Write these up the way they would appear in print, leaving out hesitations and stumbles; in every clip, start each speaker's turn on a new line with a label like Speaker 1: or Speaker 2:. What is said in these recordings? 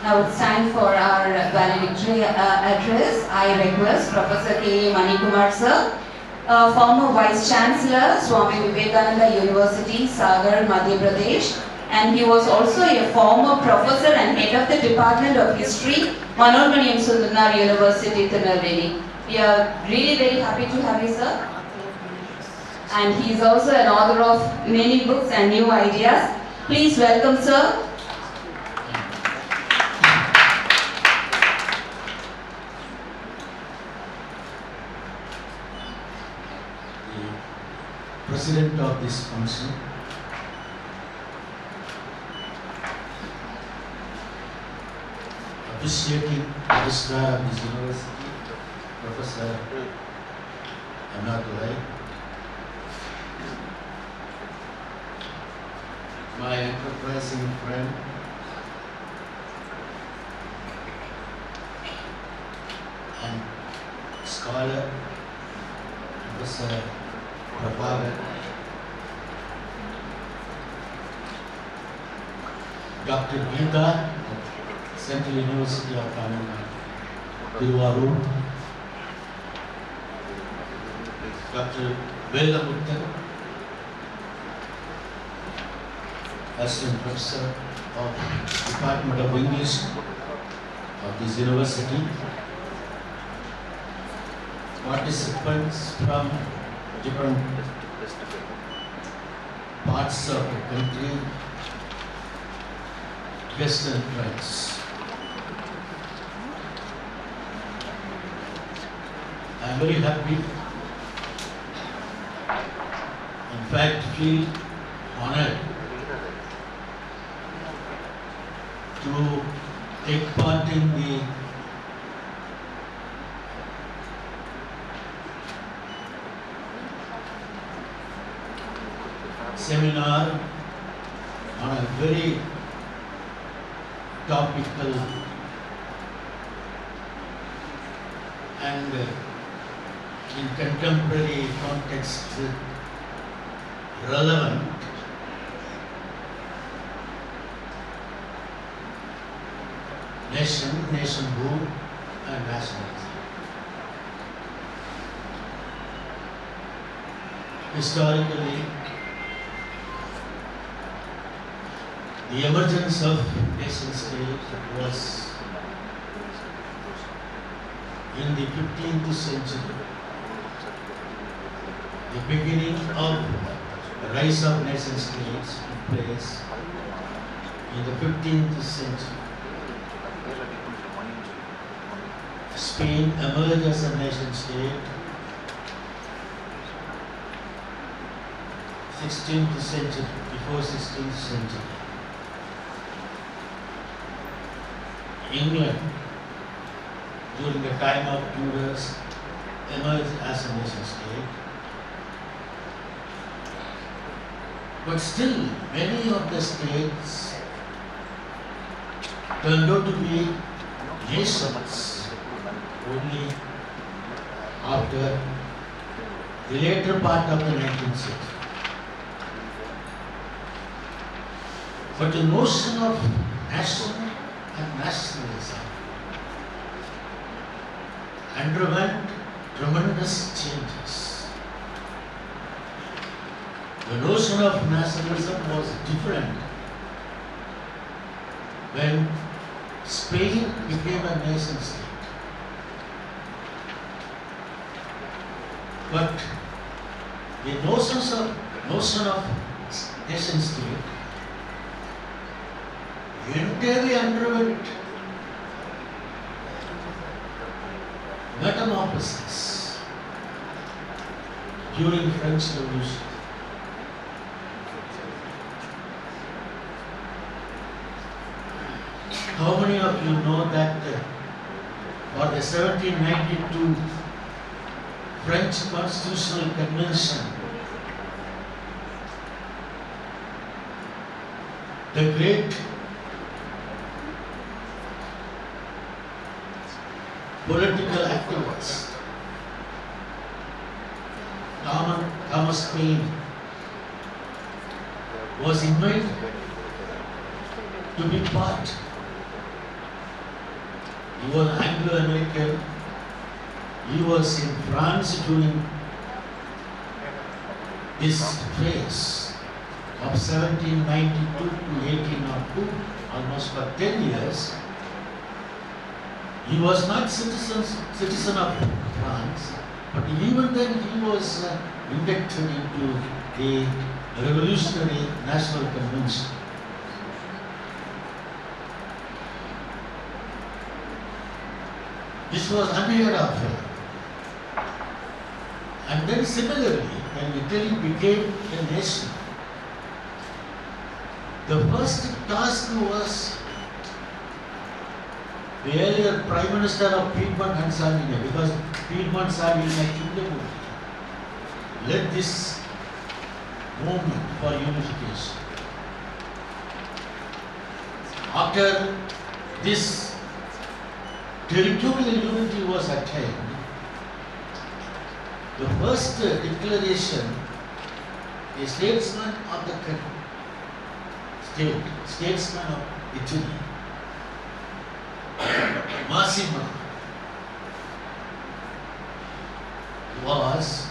Speaker 1: Now it's time for our valedictory address. I request Professor K. MANIKUMAR sir, former Vice Chancellor, Swami Vivekanand University, Sagar, Madhya Pradesh, and he was also a former professor and head of the Department of History, Manonmaniam Sundaranar University, Tirunelveli. We are really very happy to have you, sir. And he is also an author of many books and new ideas. Please welcome, sir.
Speaker 2: The President of this function, appreciating the registrar of this university, Professor Nadu, my enterprising friend, and scholar, Professor Prof, Dr. Geeta, Central University of Thiruvarur, Dr. Velamuttan, Assistant Professor of Department of English of this university, participants from different parts of the country, guests and friends. I am very happy, in fact feel honored to take part in the seminar on a very topical and in contemporary context relevant nationhood and nationalism. Historically, the emergence of nation state was in the 15th century, the beginning of the rise of nation states took place in the 15th century. Spain emerged as a nation state 16th century, before 16th century. England, during the time of Tudors, emerged as a nation state. But still, many of the states turned out to be nations only after the later part of the 19th century. But the notion of nation and nationalism underwent tremendous changes. The notion of nationalism was different when Spain became a nation state. But the notion of nation state entirely underwent metamorphosis during French Revolution. How many of you know that for the 1792 French Constitutional Convention, the great political activist Thomas Paine was invited to be part He was Anglo-American. He was in France during this phase of 1792 to 1802, almost for 10 years. He was not citizen of France, but even then he was inducted into the Revolutionary National Convention. This was unheard of. And then similarly, when Italy became a nation, the first task was the earlier Prime Minister of Piedmont and Sardinia, because Piedmont Sardinia kingdom led this movement for unification. After this territorial unity was attained, the first declaration, a statesman of the statesman of Italy, Massimo, was,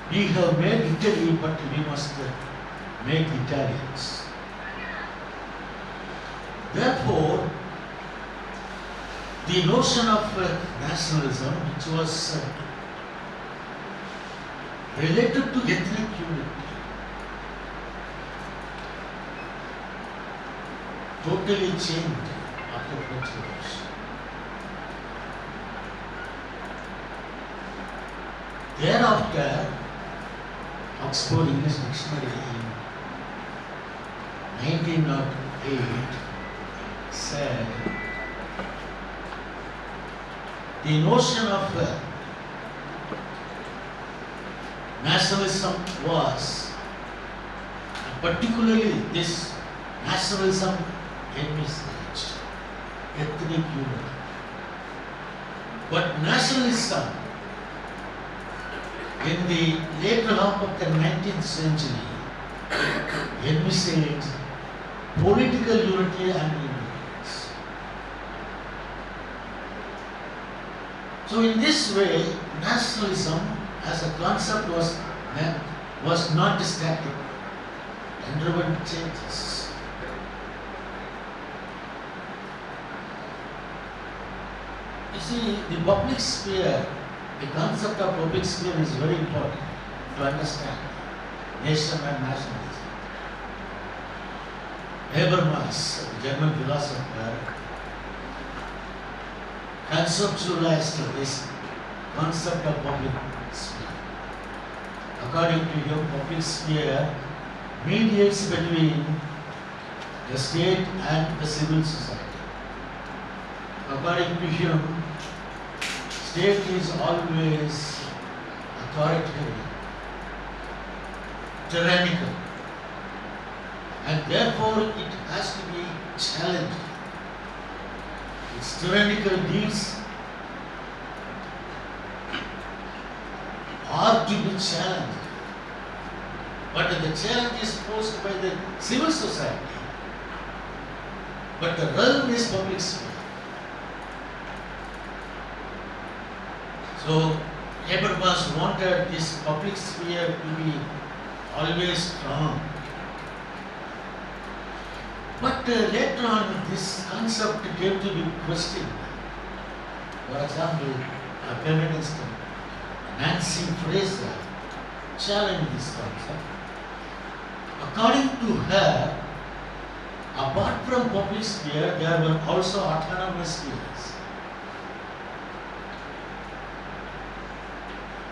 Speaker 2: we have made Italy, but we must make Italians. Therefore, the notion of nationalism, which was related to ethnic unity, totally changed after French Revolution. Thereafter, Oxford English Dictionary in 1908 said the notion of nationalism was, particularly this nationalism envisaged ethnic unity. But nationalism in the later half of the 19th century envisaged political unity and independence. So in this way, nationalism as a concept was not static, underwent changes. You see, the public sphere, the concept of public sphere is very important to understand nation and nationalism. Habermas, the German philosopher, conceptualized this concept of public sphere. According to him, public sphere mediates between the state and the civil society. According to him, state is always authoritarian, tyrannical, and therefore it has to be challenged. Its tyrannical deeds are to be challenged. But the challenge is posed by the civil society. But the realm is public sphere. So Habermas wanted this public sphere to be always strong. But later on, this concept came to be questioned. For example, a feminist, Nancy Fraser, challenged this concept. According to her, apart from public sphere, there were also autonomous spheres.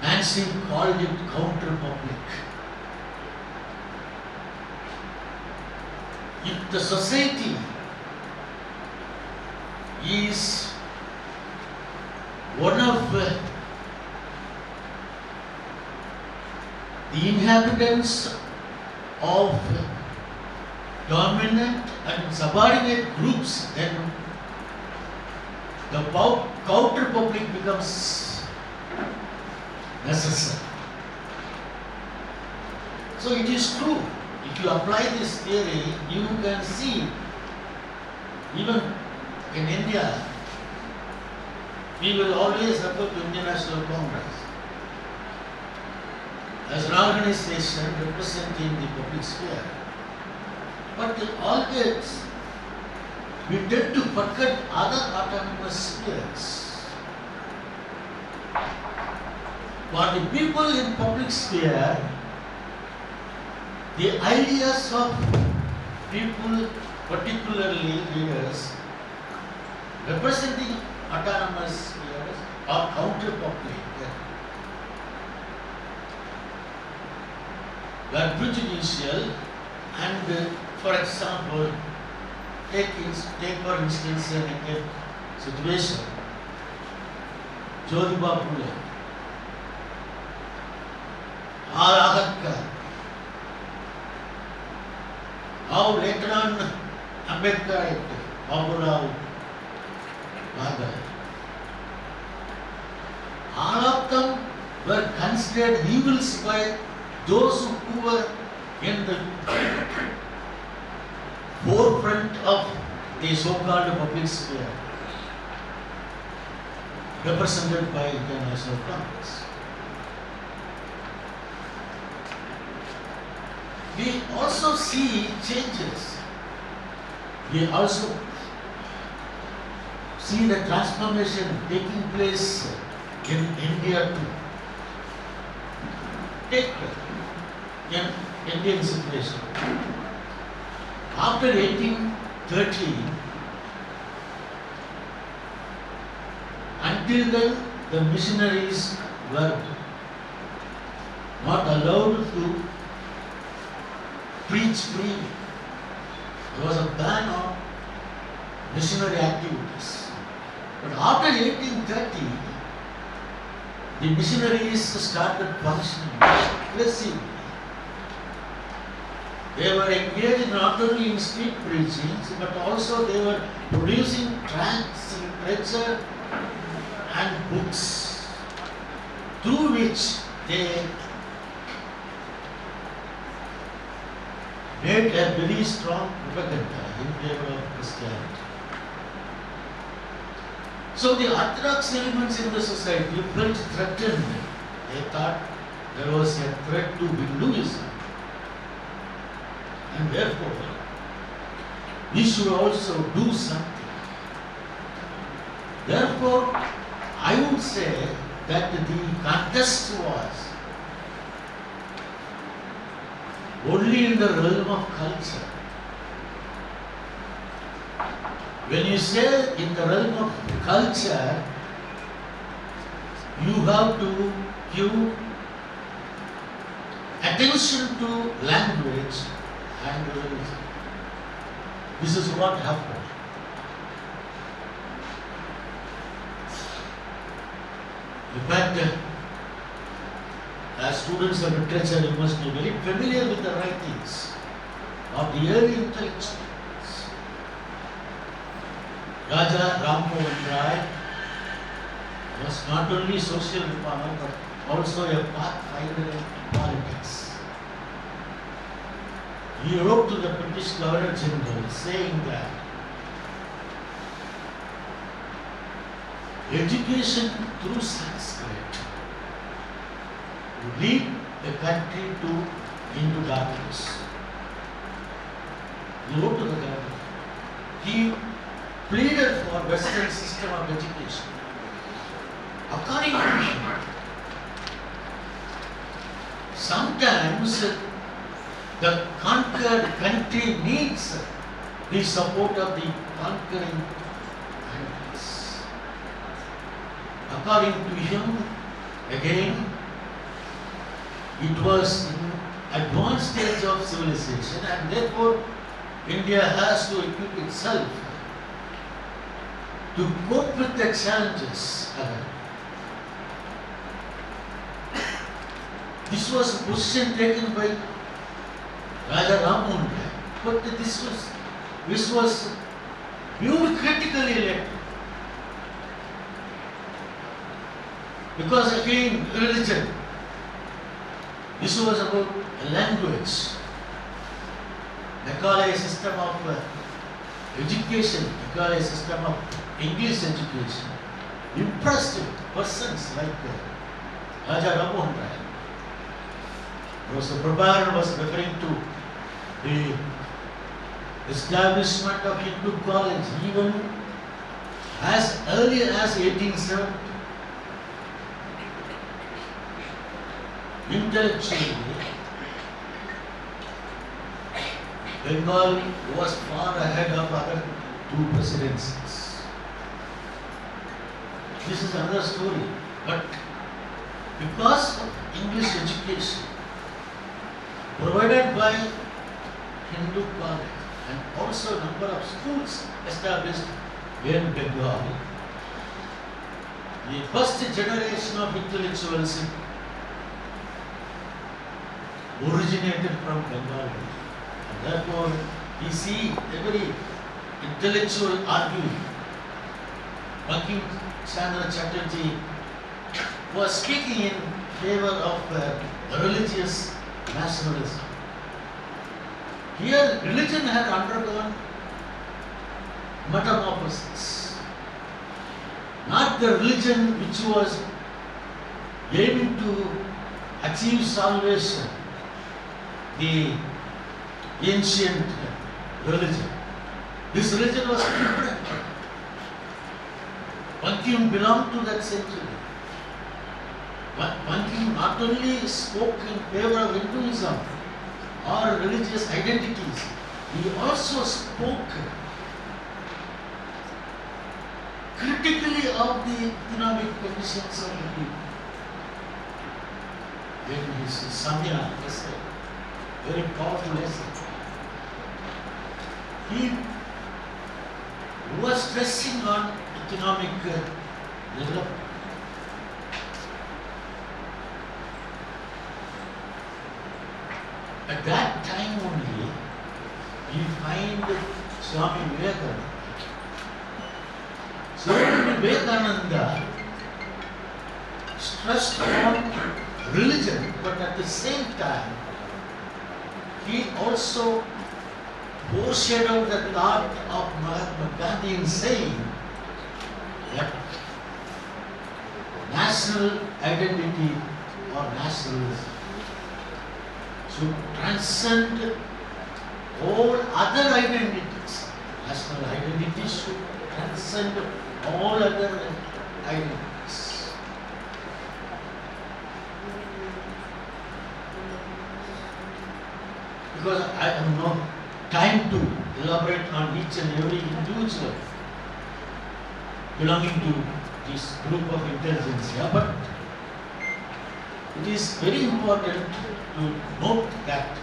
Speaker 2: Nancy called it counter-public. If the society is one of the inhabitants of dominant and subordinate groups, then the counter-public becomes necessary. So it is true. If you apply this theory, you can see, even in India, we will always refer to Indian National Congress as an organization representing the public sphere. But always we tend to forget other autonomous spheres. For the people in public sphere, the ideas of people, particularly leaders, representing autonomous spheres are counterpopulated. They are prejudicial and, for example, take for instance a situation, Jyotiba Phule, or Agatkar. How later on Ambedkar, Baburao, Bhagat. All of them were considered evils by those who were in the forefront of the so-called public sphere, represented by Indian National Congress. We also see changes. We also see the transformation taking place in India too. Take an Indian situation. After 1830, until then, the missionaries were not allowed to preach freely. There was a ban on missionary activities. But after 1830, the missionaries started functioning aggressively. They were engaged not only in street preachings, but also they were producing tracts, literature and books through which they made a very strong propaganda in favor of Christianity. So the orthodox elements in the society felt threatened. They thought there was a threat to Hinduism. And therefore, we should also do something. Therefore, I would say that the contest was only in the realm of culture. When you say in the realm of culture, you have to give attention to language and religion. This is what happened. In fact, as students of literature, you must be very familiar with the writings of the early intellectuals. Raja Rammohan Rai was not only social reformer but also a pathfinder in politics. He wrote to the British Governor General saying that education through Sanskrit would lead the country into darkness. He wrote to the governor. He pleaded for Western system of education. According to him, sometimes the conquered country needs the support of the conquering countries. According to him, again, it was in advanced stage of civilization and therefore India has to equip itself to cope with the challenges ahead. This was a position taken by Raja Rammohan Rai, but this was viewed critically later. Because again, religion. This was about a language. They call a system of education, they call a system of English education. impressed persons like Raja Rammohan Rai. Professor Prabhakaran was referring to the establishment of Hindu college even as early as 1870. Intellectually, Bengal was far ahead of other two presidencies. This is another story, but because of English education provided by Hindu college and also number of schools established in Bengal, the first generation of intellectuals originated from Bengal. And therefore, we see every intellectual arguing. Bankim Chandra Chatterjee was speaking in favor of religious nationalism. Here, religion had undergone metamorphosis. Not the religion which was aiming to achieve salvation, the ancient religion. This religion was different. Bankim belonged to that century. Bankim not only spoke in favor of Hinduism or religious identities, he also spoke critically of the economic conditions of the people. In his Samya essay, very powerful essay, he was stressing on economic development. At that time only, we find Swami Vivekananda. Swami Vivekananda stressed on religion, but at the same time, he also foreshadowed the thought of Mahatma Gandhi in saying that national identity or nationalism should transcend all other identities. National identity should transcend all other identities. Because I have no time to elaborate on each and every individual belonging to this group of intelligentsia, but it is very important to note that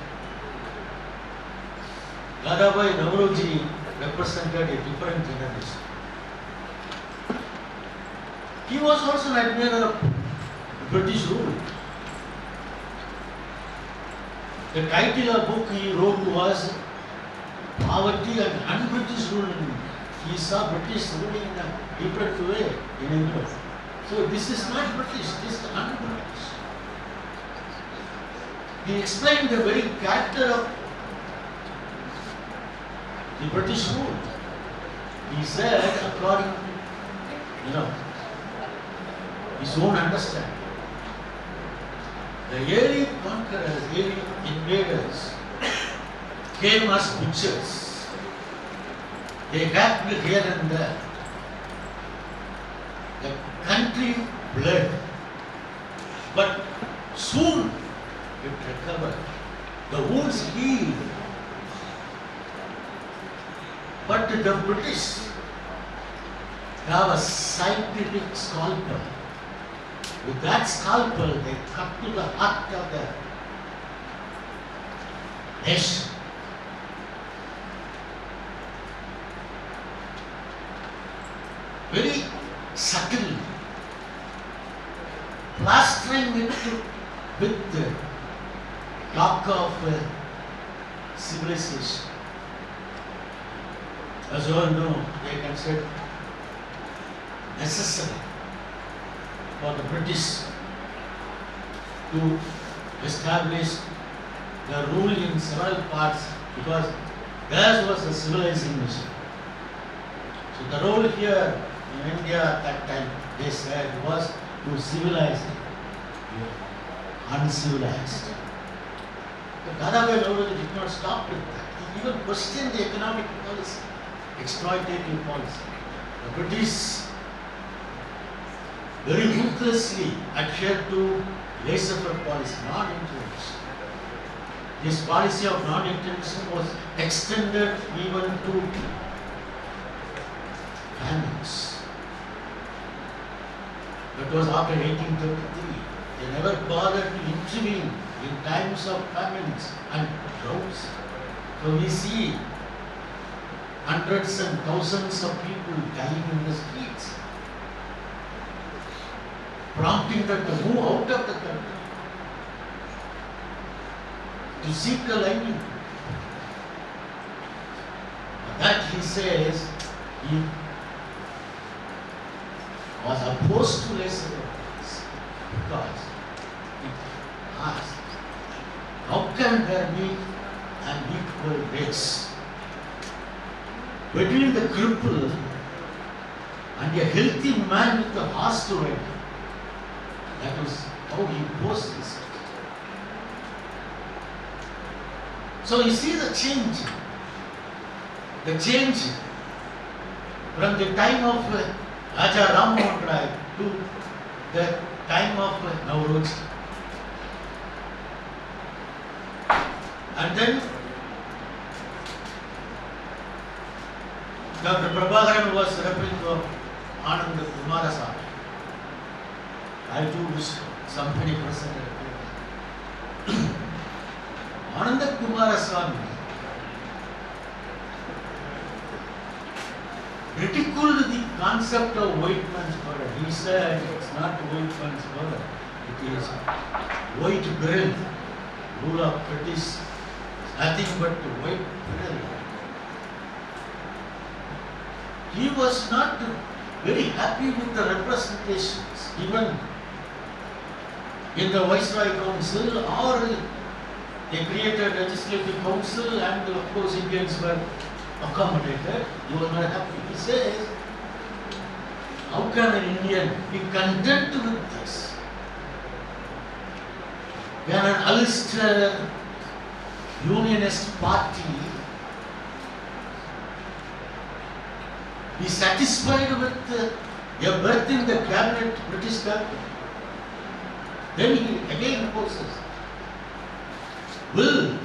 Speaker 2: Dadabhai Naoroji represented a different generation. He was also an admirer of British rule. The title of book he wrote was Poverty and Un-British Rule in India. He saw British ruling in a different way in England. So this is not British, this is un-British. He explained the very character of the British rule. He said, according to his own understanding, the early conquerors, early invaders came as butchers. They hacked here and there. The country bled. But soon it recovered. The wounds healed. But the British have a scientific scalpel. With that scalpel, they cut to the heart of the nation. Very subtle, plastering it with the talk of civilization. As you all know, they considered necessary for the British to establish the rule in several parts because theirs was a civilizing mission. So the role here in India at that time, they said, was to civilize the uncivilized. But Dadabhai Naoroji did not stop with that. He even questioned the economic policy, exploitative policy. The British very ruthlessly adhered to laissez-faire policy, non-intervention. This policy of non-intervention was extended even to famines. That was after 1833. They never bothered to intervene in times of famines and droughts. So we see hundreds and thousands of people dying in the streets, prompting them to move out of the country to seek a livelihood. That he says he was opposed to laissez-faire policy because it asked, how can there be an equal race between the cripple and a healthy man with a horse to ride? That was how he posed this. So you see the change from the time of Raja Ram Mohan Rai to the time of Naoroji. And then Dr. Prabhakaran was referring to Anand Kumarasamy. I too wish somebody present at the Anand Kumarasamy ridiculed the concept of white man's murder. He said it's not white man's murder, it is white brill. Rule of British, nothing but white brill. He was not very happy with the representations given in the Viceroy Council, or they created legislative council and of course Indians were accommodated. He was not happy. He says, how can an Indian be content with this? Can an Ulster Unionist party be satisfied with a berth in the cabinet, British cabinet? Then he again poses, will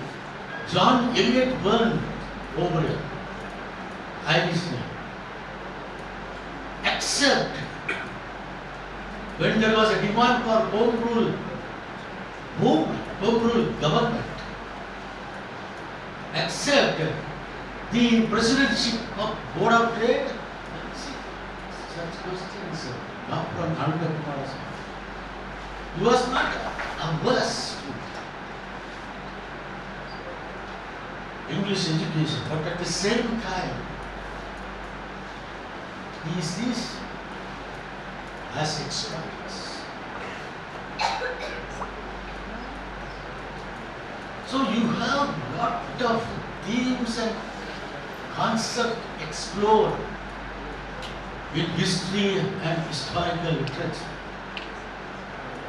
Speaker 2: John Eliot Burn over here, Irishman, accept when there was a demand for home rule movement, home rule government, accept the presidency of Board of Trade? Such questions not from Anand Kumarasamy. He was not averse to English education, but at the same time, he sees as extravagance. So you have a lot of themes and concepts explored in history and historical literature.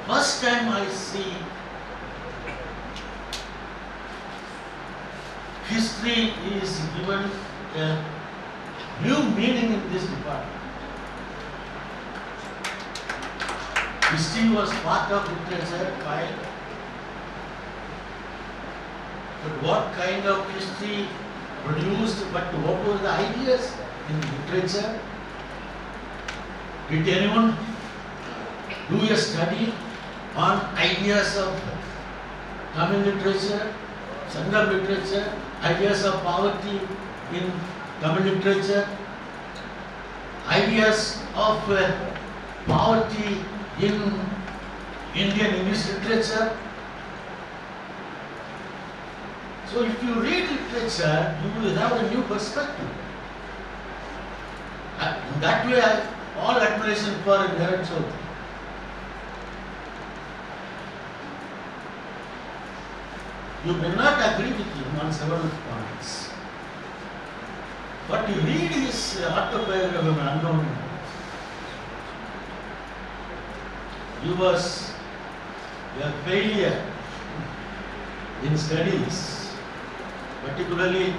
Speaker 2: First time I see history is given a new meaning in this department. History was part of literature, fine. But what kind of history produced, but what were the ideas in literature? Did anyone do a study on ideas of Tamil literature, Sangam literature, ideas of poverty in Tamil literature, ideas of poverty in Indian English literature? So if you read literature, you will have a new perspective. In that way, I have all admiration for Vivekanand Chaudhary. You may not agree with him on several points, but you read his autobiography of an unknown man. he was a failure in studies. Particularly,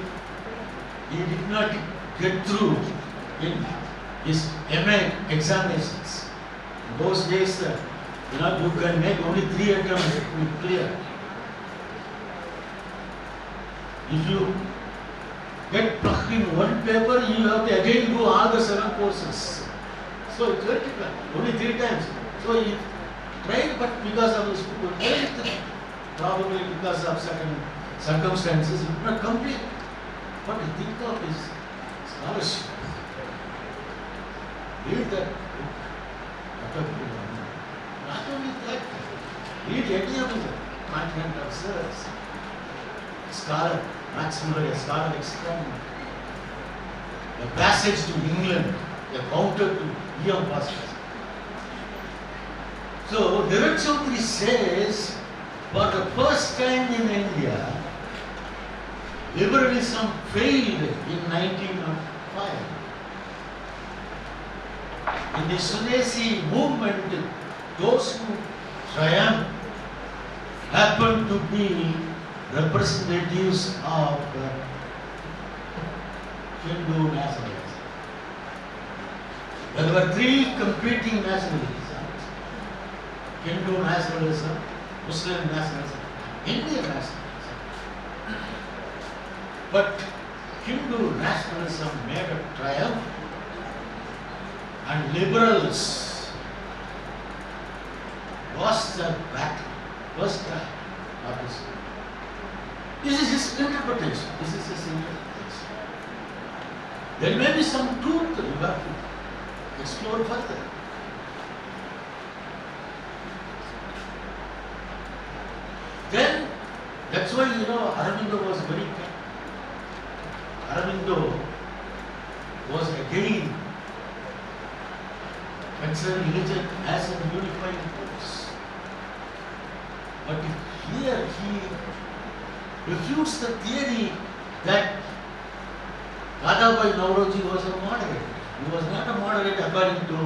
Speaker 2: he did not get through in his MA examinations. In those days, you can make only 3 attempts to be clear. If you get plucked in one paper, you have to again do all the 7 courses. So it's very difficult, only 3 times. So he tried, but because of his health, probably because of certain circumstances, he could not complete. What do you think of his scholarship? Read that book. Not only that, read any of the content of Sir's. Scholar, Maximally a scholar extraordinary. A passage to England, a counter to Ian Pascal. So, Vivekanand says, for the first time in India, liberalism failed in 1905. In the Swadeshi movement, those who triumphed happened to be representatives of Hindu nationalism. There were 3 competing nationalisms: Hindu nationalism, Muslim nationalism, Indian nationalism. But Hindu nationalism made a triumph, and liberals lost their battle first time of this. This is his interpretation. There may be some truth you have to explore further. Then, that's why Aurobindo was very careful. Aurobindo was again considered religion as a unifying force. But here he refutes the theory that Dadabhai Naoroji was a moderate. He was not a moderate according to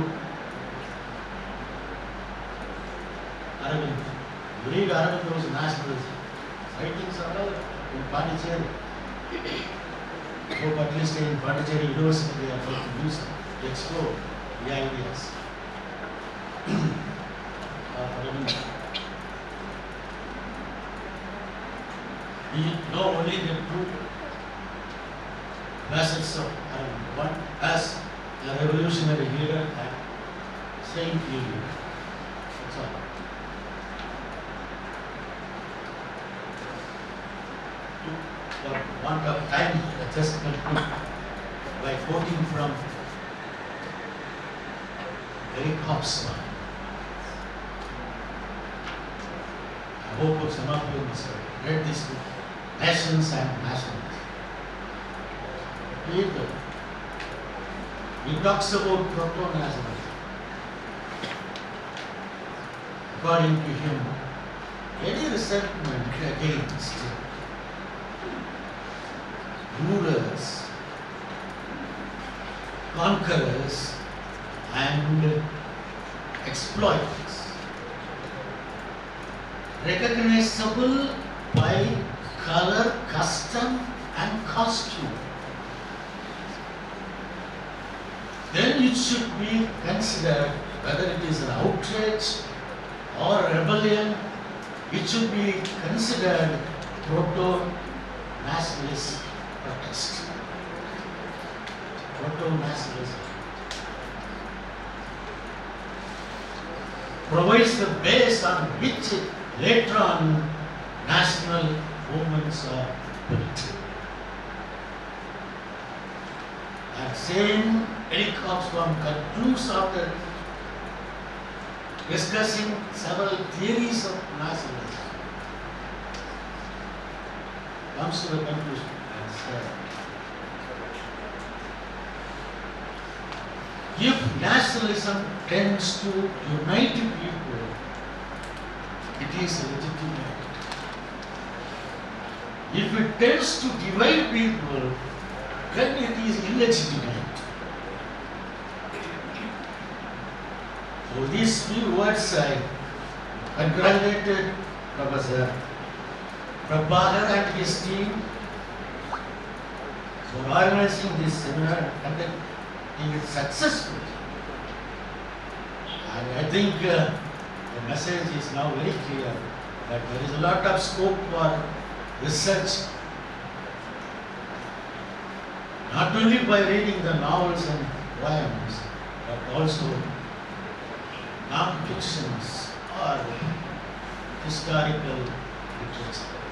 Speaker 2: Aurobindo. You read Aurobindo's nationalism. Writings are all in Pondicherry. So at least in Pondicherry University they are going to use to explore the ideas of Aurobindo. We know only the two facets of Aurobindo. One as a revolutionary leader and saintly leader. That's all. For want of time, I just conclude by quoting from Swami. I hope some of you must have read this book, Nations and Nationalism. Read it. He talks about proto-nationalism. According to him, any resentment against rulers, conquerors, and exploiters, recognizable by color, custom, and costume, then it should be considered whether it is an outrage or rebellion. It should be considered proto-nationalist protest. Proto-nationalism provides the base on which later on national movements are built. And same Eric Hobsbawm concludes after discussing several theories of nationalism, comes to the conclusion and says, if nationalism tends to unite people, it is legitimate. If it tends to divide people, then it is illegitimate. So these few words I congratulated Professor Prabhakar and his team for organizing this seminar and conducting it successfully. And I think the message is now very clear that there is a lot of scope for research, not only by reading the novels and poems, but also non-fictions or historical literature.